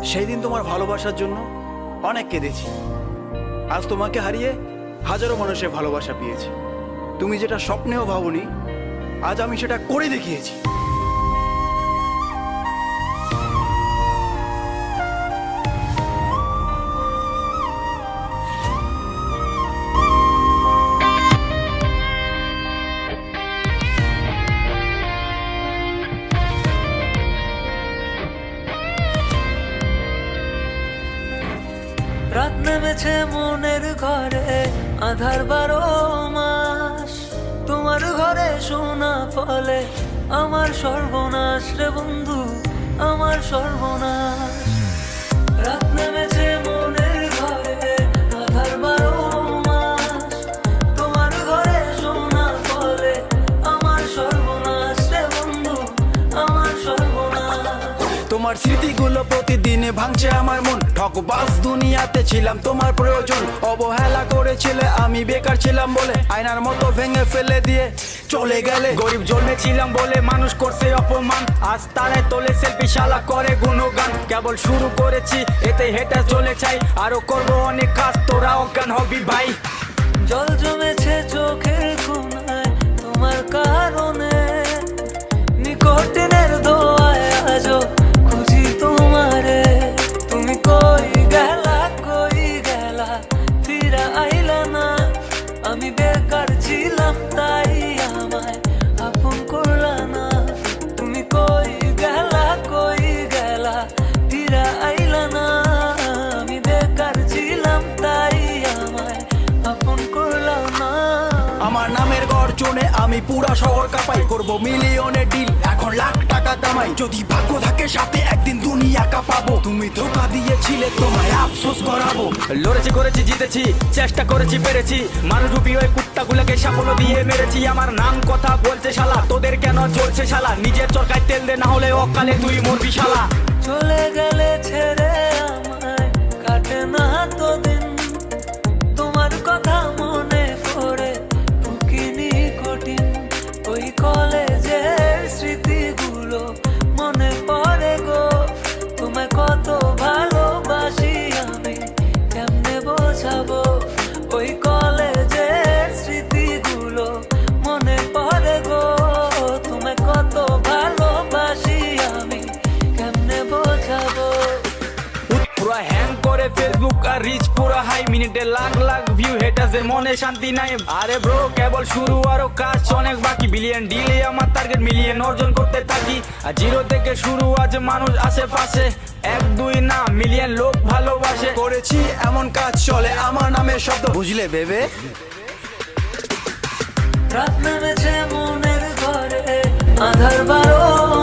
সেই দিন তোমার ভালোবাসার জন্য অনেক কেঁদেছি। আজ তোমাকে হারিয়ে হাজারো মানুষের ভালোবাসা পেয়েছি। তুমি যেটা স্বপ্নেও ভাবনি, আজ আমি সেটা করে দেখিয়েছি। রাত নেমেছে মনের ঘরে, আধার 12 মাস। তোমার ঘরে শোনা ফলে আমার সর্বনাশ রে বন্ধু, আমার সর্বনাশ। রাত নেমেছে মনের ঘরে, আধার 12 মাস। তোমার ঘরে শোনা ফলে আমার সর্বনাশ রে বন্ধু, আমার সর্বনাশ। তোমার স্মৃতিগুলো প্রতিদিনে ভাঙছে আমার মন। ঠকবাজ দুনিয়াতে ছিলাম তোমার প্রয়োজন। অবহেলা করেছিলে, আমি বেকার ছিলাম বলে আয়নার মতো ভেঙে ফেলে দিয়ে চলে গেলে। গরিব জন্মেছিলাম বলে মানুষ করছে অপমান, আজ তারাই তোলে সেলফি, শালা করে গুণগান। কেবল শুরু করেছি, এতে হেঁটে চলে চাই, আরো করবো অনেক কাজ, তোরা অজ্ঞান হবি ভাই। জল জমেছে চোখের কোণায় তোমার কারণে, নিকটের দোয়ায় আজও খুঁজি তোমারে। তুমি কই গেলা ফিরা আইলা না। আমি বেকার ছিলাম তাই আমায় আপন করলা না। তুমি কই গেলা ফিরা আইলা না। আমি বেকার ছিলাম তাই আমায় আপন করলা না। আমার নামের গর্জনে আমি পুরা শহর কাঁপাই। করবো মিলিয়নের ডিল, এখন লাখ টাকা কামাই। যদি ভাগ্য থাকে সাথে একদিন দুনিয়া কাঁপাবো। তুমি ধোকা দিয়েছিলে, তোমায় আফসোস করাবো। লড়েছি, করেছি, জিতেছি, চেষ্টা করেছি, পেরেছি। মানুষ রূপী ওই কুত্তাগুলোকে সাফল্য দিয়ে মেরেছি। আমার নাম কথা বলছে শালা, তোদের কেন চলছে শালা? নিজের চরকায় তেল দে, না হলে অকালে তুই মরবি শালা। চলে গেলে ছেড়ে আমায় কাটে না তো দিন। তোমার কথা মনে করে বুকিনি কঠিন। ওই কলেজের স্মৃতিগুলো মনে পড়ে গো। তোমায় কত ভালোবাসি আমি কেমনে বোঝাবো। ওই কলেজের স্মৃতিগুলো মনে পড়ে গো। তোমায় কত ভালোবাসি আমি কেমনে বোঝাবো। পুরো হ্যাং করে ফেসবুক আর রিচ পুরো হাই, মিনিটে লাখ লাখ ভিউ, হেটার্সের মনে শান্তি নাই। আরে ব্রো কেবল শুরু, আরো কাজ অনেক বাকি। বিলিয়ন ডিলে আমার টার্গেট, মিলিয়ন অর্জন করতে থাকি। আর জিরো থেকে শুরু, আজ মানুষ আশেপাশে 1 2 না মিলিয়ন লোক ভালোবাসে। করেছি এমন কাজ চলে আমার নামের শব্দ, বুঝলে ভেবে। রাত নেমেছে মনের ঘরে, আধার 12